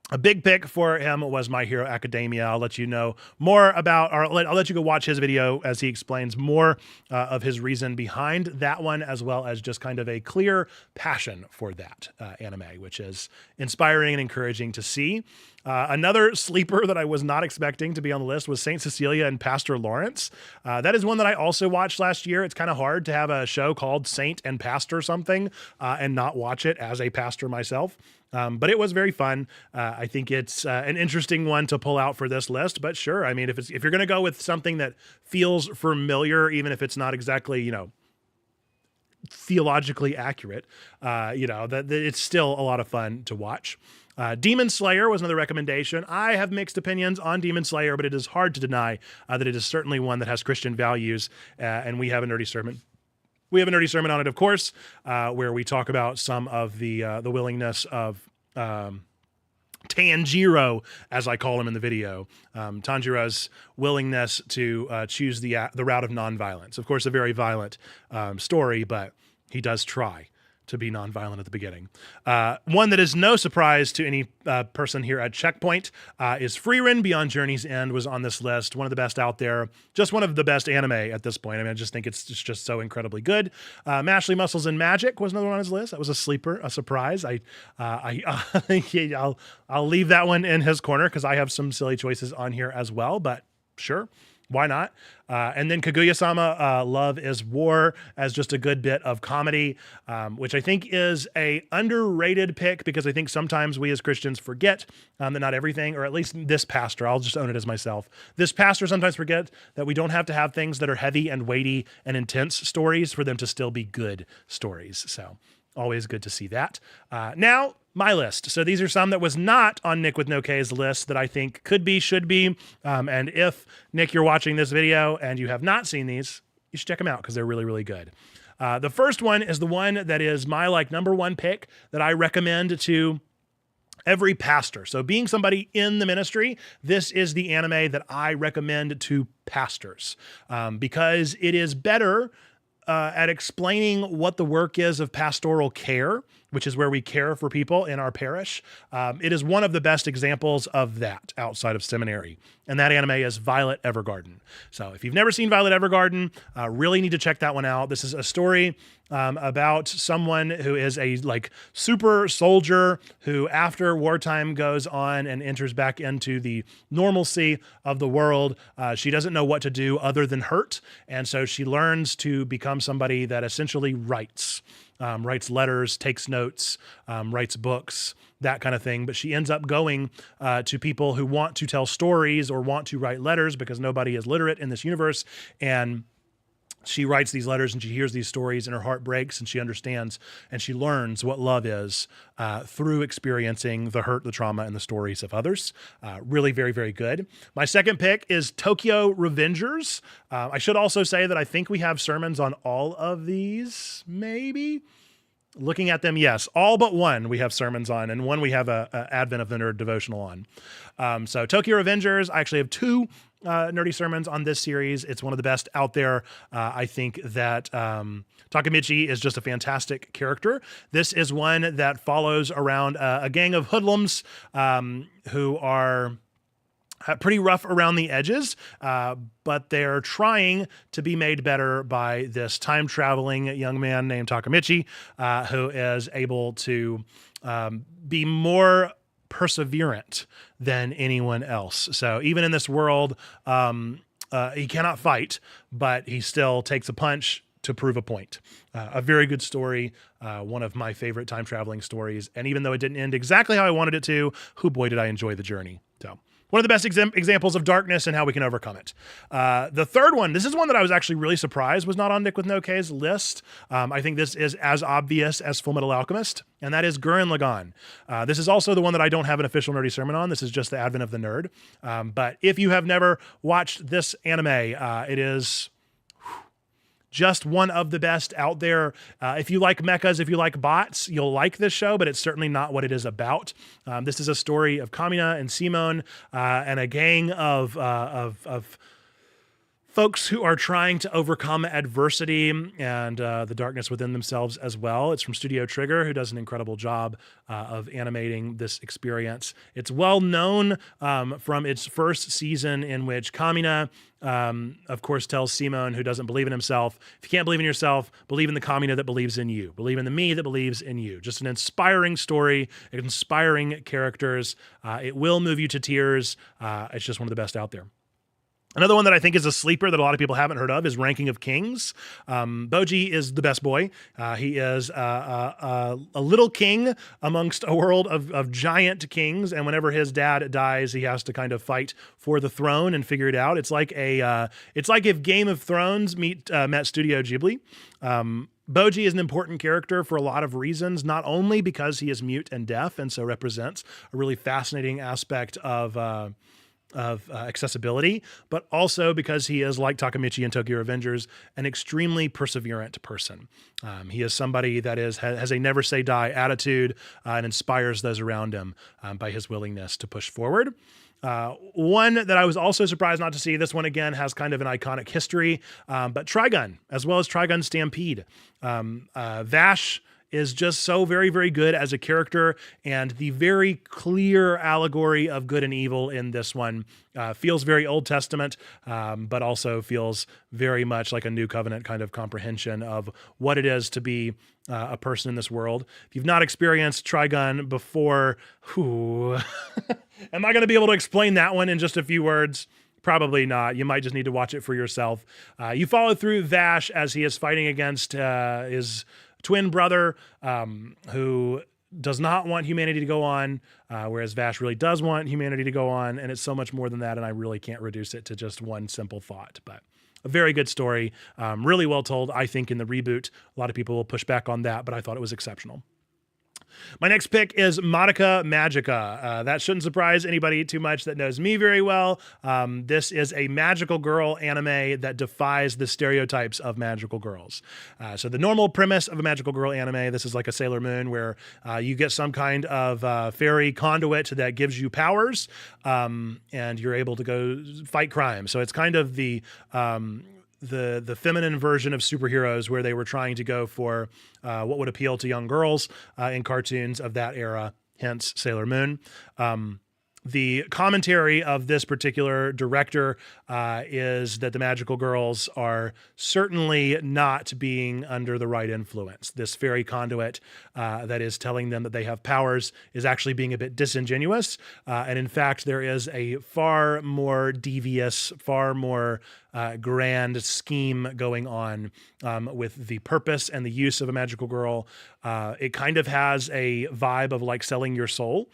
A big pick for him was My Hero Academia. I'll let you know more about, or I'll let you go watch his video as he explains more of his reason behind that one, as well as just kind of a clear passion for that anime, which is inspiring and encouraging to see. Another sleeper that I was not expecting to be on the list was Saint Cecilia and Pastor Lawrence. That is one that I also watched last year. It's kind of hard to have a show called Saint and Pastor something and not watch it as a pastor myself. But it was very fun. I think it's an interesting one to pull out for this list, but sure. I mean, if you're going to go with something that feels familiar, even if it's not exactly, theologically accurate, that it's still a lot of fun to watch. Demon Slayer was another recommendation. I have mixed opinions on Demon Slayer, but it is hard to deny that it is certainly one that has Christian values, and we have a nerdy sermon. We have a nerdy sermon on it, of course, where we talk about some of the willingness of Tanjiro, as I call him in the video, Tanjiro's willingness to choose the route of nonviolence. Of course, a very violent story, but he does try to be nonviolent at the beginning. One that is no surprise to any person here at Checkpoint is Frieren Beyond Journey's End was on this list. One of the best out there. Just one of the best anime at this point. I mean, I just think it's just so incredibly good. Mashley Muscles and Magic was another one on his list. That was a sleeper, a surprise. I'll leave that one in his corner because I have some silly choices on here as well, but sure. Why not? And then Kaguya-sama, Love is War, as just a good bit of comedy, which I think is a underrated pick because I think sometimes we as Christians forget that not everything, or at least this pastor, I'll just own it as myself. This pastor sometimes forget that we don't have to have things that are heavy and weighty and intense stories for them to still be good stories. So always good to see that. Now, my list. So these are some that was not on Nick with no K's list that I think could be, should be. And if, Nick, you're watching this video and you have not seen these, you should check them out because they're really, really good. The first one is the one that is my number one pick that I recommend to every pastor. So being somebody in the ministry, this is the anime that I recommend to pastors because it is better at explaining what the work is of pastoral care, which is where we care for people in our parish. It is one of the best examples of that outside of seminary. And that anime is Violet Evergarden. So if you've never seen Violet Evergarden, really need to check that one out. This is a story about someone who is a super soldier who after wartime goes on and enters back into the normalcy of the world. She doesn't know what to do other than hurt. And so she learns to become somebody that essentially writes letters, takes notes, writes books, that kind of thing. But she ends up going to people who want to tell stories or want to write letters because nobody is literate in this universe. And she writes these letters and she hears these stories and her heart breaks and she understands and she learns what love is through experiencing the hurt, the trauma, and the stories of others. Really very, very good. My second pick is Tokyo Revengers. I should also say that I think we have sermons on all of these, maybe. Looking at them, yes. All but one we have sermons on, and one we have a Advent of the Nerd devotional on. So Tokyo Revengers, I actually have two nerdy sermons on this series. It's one of the best out there. I think that Takemichi is just a fantastic character. This is one that follows around a gang of hoodlums who are pretty rough around the edges, but they're trying to be made better by this time-traveling young man named Takemichi, who is able to be more perseverant than anyone else. So even in this world, he cannot fight, but he still takes a punch to prove a point. A very good story, one of my favorite time-traveling stories. And even though it didn't end exactly how I wanted it to, boy, did I enjoy the journey. So one of the best examples of darkness and how we can overcome it. The third one, this is one that I was actually really surprised was not on Nick with No K's list. I think this is as obvious as Full Metal Alchemist, and that is Gurren Lagann. This is also the one that I don't have an official nerdy sermon on. This is just the Advent of the Nerd. But if you have never watched this anime, it is just one of the best out there. If you like mechas, if you like bots, you'll like this show, but it's certainly not what it is about. This is a story of Kamina and Simone and a gang of folks who are trying to overcome adversity and the darkness within themselves as well. It's from Studio Trigger, who does an incredible job of animating this experience. It's well known from its first season, in which Kamina, of course, tells Simone, who doesn't believe in himself, if you can't believe in yourself, believe in the Kamina that believes in you. Believe in the me that believes in you. Just an inspiring story, inspiring characters. It will move you to tears. It's just one of the best out there. Another one that I think is a sleeper that a lot of people haven't heard of is Ranking of Kings. Boji is the best boy. He is a little king amongst a world of giant kings, and whenever his dad dies, he has to kind of fight for the throne and figure it out. It's like if Game of Thrones met Studio Ghibli. Boji is an important character for a lot of reasons, not only because he is mute and deaf and so represents a really fascinating aspect of accessibility, but also because he is, like Takemichi in Tokyo Revengers, an extremely perseverant person. He is somebody that has a never say die attitude and inspires those around him by his willingness to push forward. One that I was also surprised not to see, this one again has kind of an iconic history, but Trigun, as well as Trigun Stampede. Vash is just so very, very good as a character, and the very clear allegory of good and evil in this one feels very Old Testament, but also feels very much like a New Covenant kind of comprehension of what it is to be a person in this world. If you've not experienced Trigun before, am I going to be able to explain that one in just a few words? Probably not. You might just need to watch it for yourself. You follow through Vash as he is fighting against his twin brother, who does not want humanity to go on, whereas Vash really does want humanity to go on, and it's so much more than that, and I really can't reduce it to just one simple thought. But a very good story, really well told, I think, in the reboot. A lot of people will push back on that, but I thought it was exceptional. My next pick is Madoka Magica. That shouldn't surprise anybody too much that knows me very well. This is a magical girl anime that defies the stereotypes of magical girls. So the normal premise of a magical girl anime, this is like a Sailor Moon, where you get some kind of fairy conduit that gives you powers, and you're able to go fight crime. So it's kind of the feminine version of superheroes, where they were trying to go for what would appeal to young girls in cartoons of that era, hence Sailor Moon. The commentary of this particular director is that the magical girls are certainly not being under the right influence. This fairy conduit that is telling them that they have powers is actually being a bit disingenuous. And in fact, there is a far more devious, far more grand scheme going on with the purpose and the use of a magical girl. It kind of has a vibe of like selling your soul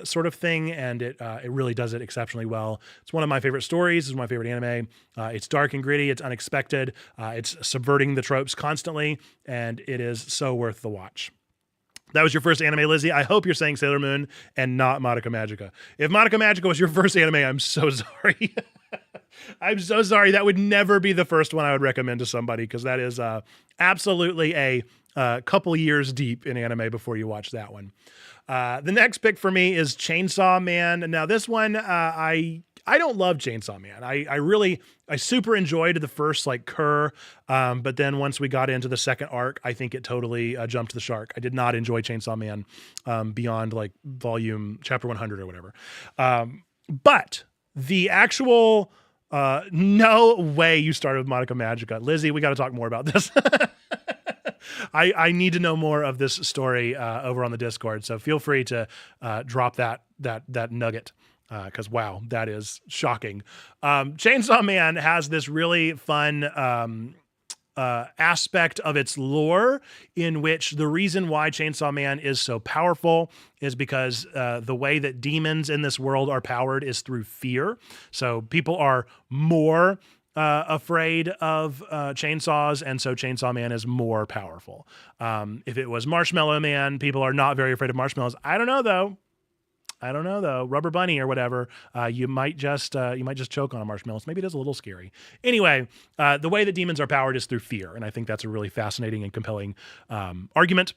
sort of thing, and it really does it exceptionally well. It's one of my favorite stories. It's my favorite anime. It's dark and gritty. It's unexpected. It's subverting the tropes constantly, and it is so worth the watch. That was your first anime, Lizzie. I hope you're saying Sailor Moon and not Madoka Magica. If Madoka Magica was your first anime, I'm so sorry. I'm so sorry. That would never be the first one I would recommend to somebody, because that is absolutely a couple years deep in anime before you watch that one. The next pick for me is Chainsaw Man. Now this one, I don't love Chainsaw Man. I super enjoyed the first like cur, but then once we got into the second arc, I think it totally jumped the shark. I did not enjoy Chainsaw Man beyond like volume chapter 100 or whatever. But the actual no way you started with Monica Magica. Lizzie, we got to talk more about this. I need to know more of this story over on the Discord. So feel free to drop that nugget. Because wow, that is shocking. Chainsaw Man has this really fun aspect of its lore in which the reason why Chainsaw Man is so powerful is because the way that demons in this world are powered is through fear. So people are more afraid of chainsaws, and so Chainsaw Man is more powerful. If it was Marshmallow Man, people are not very afraid of marshmallows. I don't know though. Rubber Bunny or whatever. You might just choke on a marshmallow. So maybe it is a little scary. Anyway, the way that demons are powered is through fear, and I think that's a really fascinating and compelling argument.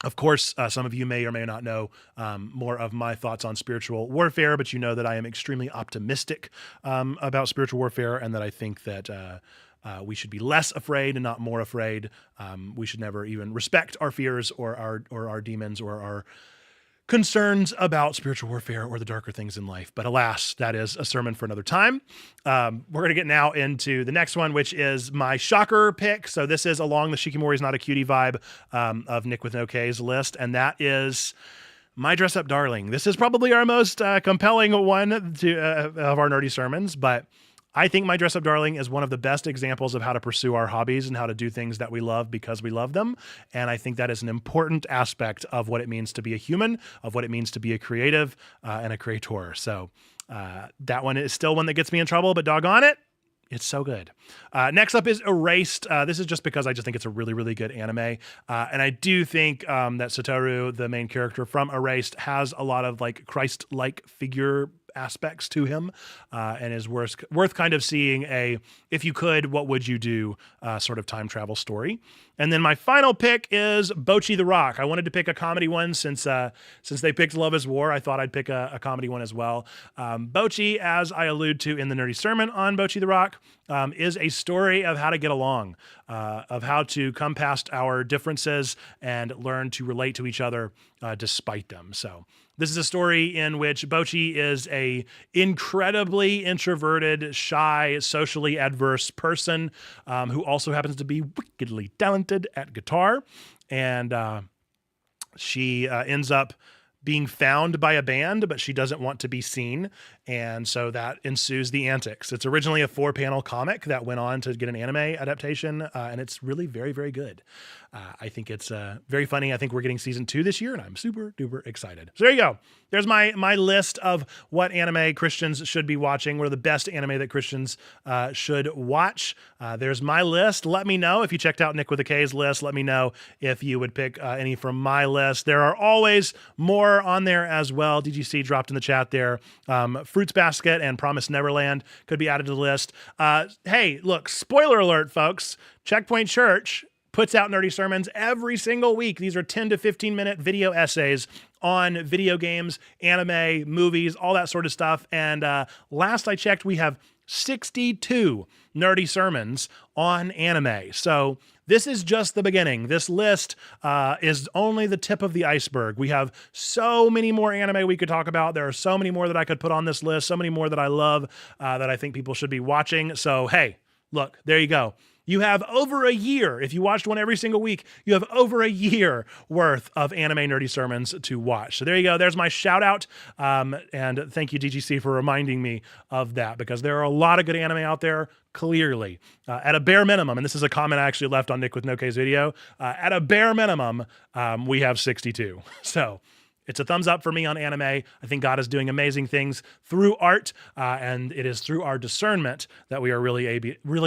Of course, some of you may or may not know more of my thoughts on spiritual warfare, but you know that I am extremely optimistic about spiritual warfare, and that I think that we should be less afraid and not more afraid. We should never even respect our fears or our demons or our concerns about spiritual warfare or the darker things in life. But alas, that is a sermon for another time. We're going to get now into the next one, which is my shocker pick. So this is along the Shikimori's Not a Cutie vibe of Nick with No K's list. And that is My Dress Up Darling. This is probably our most compelling one of our nerdy sermons, but I think My Dress Up Darling is one of the best examples of how to pursue our hobbies and how to do things that we love because we love them. And I think that is an important aspect of what it means to be a human, of what it means to be a creative and a creator. So that one is still one that gets me in trouble, but doggone it, it's so good. Next up is Erased. This is just because I just think it's a really, really good anime. And I do think that Satoru, the main character from Erased, has a lot of like Christ-like figure aspects to him and is worth kind of seeing a, if you could, what would you do sort of time travel story. And then my final pick is Bocchi the Rock. I wanted to pick a comedy one since they picked Love is War. I thought I'd pick a comedy one as well. Bocchi, as I allude to in the nerdy sermon on Bocchi the Rock, is a story of how to get along, of how to come past our differences and learn to relate to each other despite them. So this is a story in which Bocchi is a incredibly introverted, shy, socially adverse person who also happens to be wickedly talented at guitar. And she ends up being found by a band, but she doesn't want to be seen. And so that ensues the antics. It's originally a 4-panel comic that went on to get an anime adaptation, and it's really very, very good. I think it's very funny. I think we're getting season 2 this year, and I'm super duper excited. So there you go. There's my list of what anime Christians should be watching. What are the best anime that Christians should watch? There's my list. Let me know if you checked out Nick with a K's list. Let me know if you would pick any from my list. There are always more on there as well. DGC dropped in the chat there. Fruits Basket and Promised Neverland could be added to the list. Hey, look, spoiler alert, folks. Checkpoint Church puts out nerdy sermons every single week. These are 10 to 15 minute video essays on video games, anime, movies, all that sort of stuff. And last I checked, we have 62 nerdy sermons on anime. So this is just the beginning. This list is only the tip of the iceberg. We have so many more anime we could talk about. There are so many more that I could put on this list, so many more that I love that I think people should be watching. So, hey, look, there you go. You have over a year. If you watched one every single week, you have over a year worth of anime nerdy sermons to watch. So there you go. There's my shout out. And thank you, DGC, for reminding me of that, because there are a lot of good anime out there, clearly. At a bare minimum, and this is a comment I actually left on Nick with No K's video, at a bare minimum, we have 62. So It's a thumbs up for me on anime. I think God is doing amazing things through art, and it is through our discernment that we are really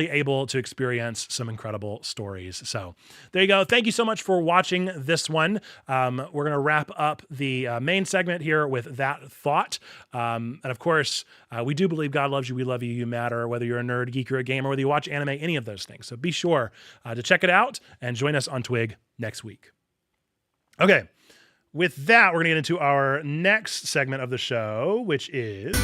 able to experience some incredible stories. So there you go. Thank you so much for watching this one. We're going to wrap up the main segment here with that thought. And of course, we do believe God loves you. We love you. You matter, whether you're a nerd, geek, or a gamer, whether you watch anime, any of those things. So be sure to check it out and join us on Twig next week. Okay. With that, we're going to get into our next segment of the show, which is...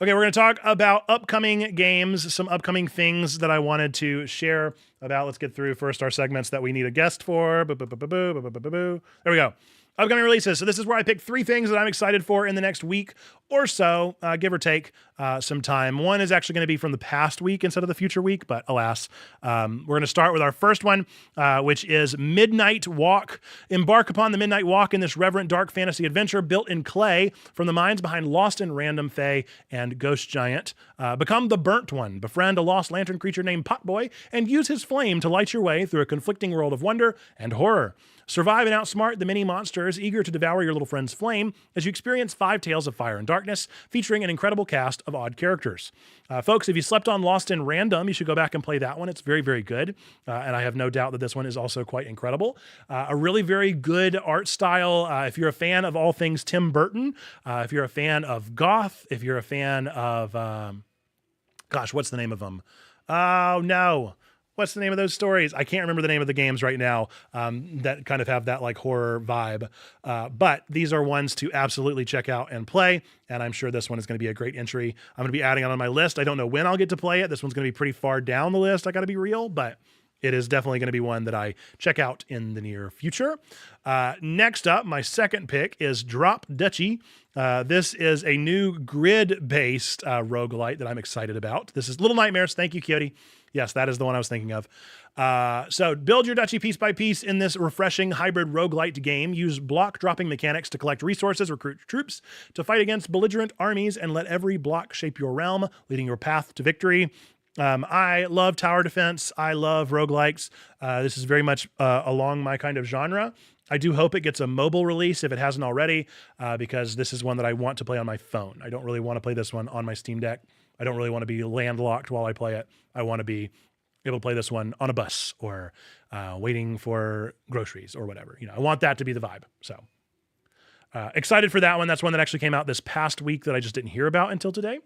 Okay, we're going to talk about upcoming games, some upcoming things that I wanted to share about. Let's get through first our segments that we need a guest for. There we go. Upcoming releases. So this is where I pick 3 things that I'm excited for in the next week or so, give or take some time. One is actually going to be from the past week instead of the future week, but alas. We're going to start with our first one, which is Midnight Walk. Embark upon the Midnight Walk in this reverent dark fantasy adventure built in clay from the minds behind Lost and Random Fae and Ghost Giant. Become the Burnt One. Befriend a lost lantern creature named Potboy and use his flame to light your way through a conflicting world of wonder and horror. Survive and outsmart the many monsters eager to devour your little friend's flame as you experience 5 tales of fire and darkness featuring an incredible cast of odd characters. Folks, if you slept on Lost and Random, you should go back and play that one. It's very, very good. And I have no doubt that this one is also quite incredible. A really very good art style. If you're a fan of all things Tim Burton, if you're a fan of goth, if you're a fan of, gosh, what's the name of them? Oh, no. What's the name of those stories? I can't remember the name of the games right now that kind of have that like horror vibe. But these are ones to absolutely check out and play. And I'm sure this one is going to be a great entry. I'm going to be adding it on my list. I don't know when I'll get to play it. This one's going to be pretty far down the list. I got to be real, but it is definitely going to be one that I check out in the near future. Next up, my second pick is Drop Duchy. This is a new grid-based roguelite that I'm excited about. This is Little Nightmares. Thank you, Coyote. Yes, that is the one I was thinking of. So build your duchy piece by piece in this refreshing hybrid roguelite game. Use block dropping mechanics to collect resources, recruit troops, to fight against belligerent armies, and let every block shape your realm, leading your path to victory. I love tower defense. I love roguelikes. This is very much along my kind of genre. I do hope it gets a mobile release if it hasn't already, because this is one that I want to play on my phone. I don't really want to play this one on my Steam Deck. I don't really want to be landlocked while I play it. I want to be able to play this one on a bus or waiting for groceries or whatever. You know, I want that to be the vibe. So excited for that one. That's one that actually came out this past week that I just didn't hear about until today.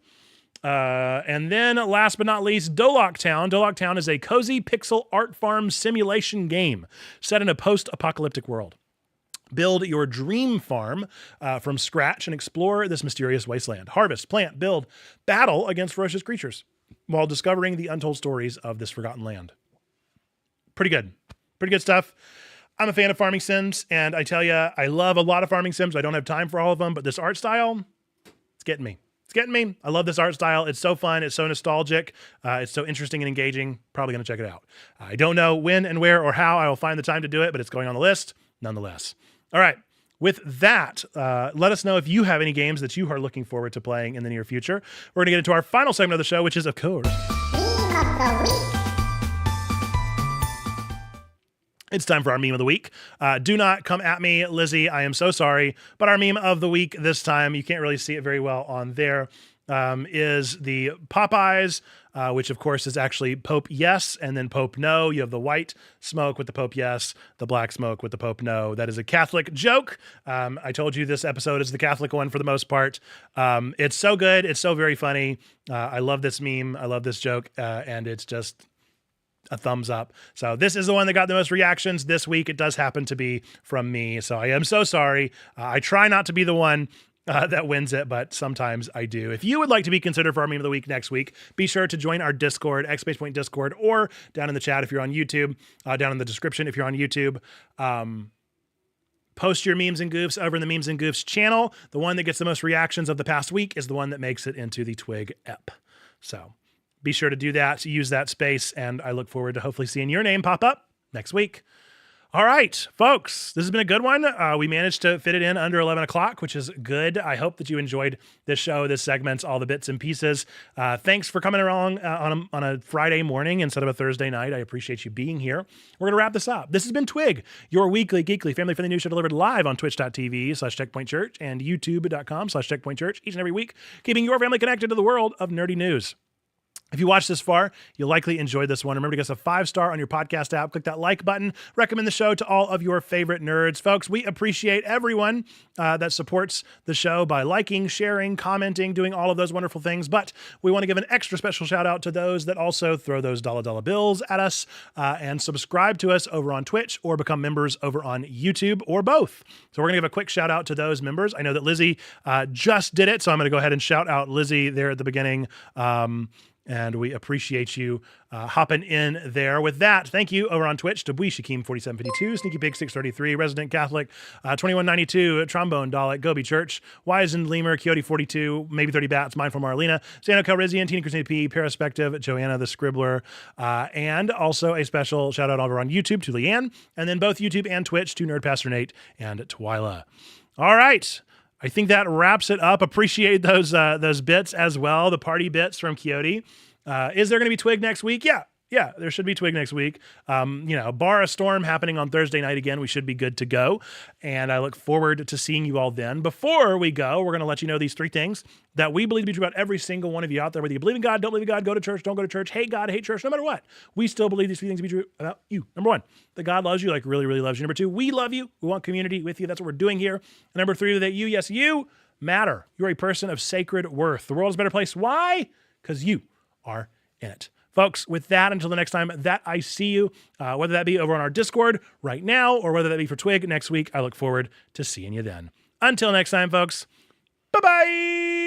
And then last but not least, Dolok Town. Dolok Town is a cozy pixel art farm simulation game set in a post-apocalyptic world. Build your dream farm from scratch and explore this mysterious wasteland. Harvest, plant, build, battle against ferocious creatures while discovering the untold stories of this forgotten land. Pretty good. Pretty good stuff. I'm a fan of farming sims, and I tell you, I love a lot of farming sims. I don't have time for all of them, but this art style, it's getting me. It's getting me. I love this art style. It's so fun. It's so nostalgic. It's so interesting and engaging. Probably going to check it out. I don't know when and where or how I will find the time to do it, but it's going on the list nonetheless. All right. With that, let us know if you have any games that you are looking forward to playing in the near future. We're going to get into our final segment of the show, which is, of course, it's time for our meme of the week. Do not come at me, Lizzie. I am so sorry. But our meme of the week this time, you can't really see it very well on there, is the Popeyes, which of course is actually Pope Yes and then Pope No. You have the white smoke with the Pope Yes, the black smoke with the Pope No. That is a Catholic joke. I told you this episode is the Catholic one for the most part. It's so good. It's so very funny. I love this meme. I love this joke. And it's just a thumbs up. So this is the one that got the most reactions this week. It does happen to be from me. So I am so sorry. I try not to be the one that wins it, but sometimes I do. If you would like to be considered for our meme of the week next week, be sure to join our Discord, XSpacePoint Discord, or down in the chat if you're on YouTube, down in the description if you're on YouTube. Post your memes and goofs over in the Memes and Goofs channel. The one that gets the most reactions of the past week is the one that makes it into the Twig ep. So be sure to do that, use that space, and I look forward to hopefully seeing your name pop up next week. All right, folks, this has been a good one. We managed to fit it in under 11 o'clock, which is good. I hope that you enjoyed this show, this segment, all the bits and pieces. Thanks for coming along on a Friday morning instead of a Thursday night. I appreciate you being here. We're going to wrap this up. This has been Twig, your weekly, geekly, family-friendly news show delivered live on twitch.tv/checkpointchurch and youtube.com/checkpointchurch each and every week, keeping your family connected to the world of nerdy news. If you watched this far, you'll likely enjoy this one. Remember to give us a 5-star on your podcast app. Click that like button. Recommend the show to all of your favorite nerds. Folks, we appreciate everyone that supports the show by liking, sharing, commenting, doing all of those wonderful things. But we want to give an extra special shout out to those that also throw those dollar bills at us and subscribe to us over on Twitch or become members over on YouTube or both. So we're going to give a quick shout out to those members. I know that Lizzie just did it, so I'm going to go ahead and shout out Lizzie there at the beginning. And we appreciate you hopping in there. With that, thank you over on Twitch to Bui Shakim 4752, Sneaky Pig 633, Resident Catholic 2192, Trombone Dalek, Gobi Church, Wizened Lemur, Coyote 42, Maybe 30 Bats, Mindful Marlena, Sano Calrissian, Tina Christina P, Paraspective, Joanna the Scribbler, and also a special shout out over on YouTube to Leanne, and then both YouTube and Twitch to Nerd Pastor Nate and Twyla. All right. I think that wraps it up. Appreciate those bits as well, the party bits from Coyote. Is there going to be Twig next week? Yeah, there should be Twig next week. Bar a storm happening on Thursday night again. We should be good to go. And I look forward to seeing you all then. Before we go, we're going to let you know these 3 things that we believe to be true about every single one of you out there. Whether you believe in God, don't believe in God, go to church, don't go to church, hate God, hate church, no matter what. We still believe these 3 things to be true about you. Number 1, that God loves you, like really, really loves you. Number 2, we love you. We want community with you. That's what we're doing here. And number 3, that you, yes, you matter. You're a person of sacred worth. The world is a better place. Why? Because you are in it. Folks, with that, until the next time that I see you, whether that be over on our Discord right now or whether that be for Twig next week, I look forward to seeing you then. Until next time, folks, bye-bye!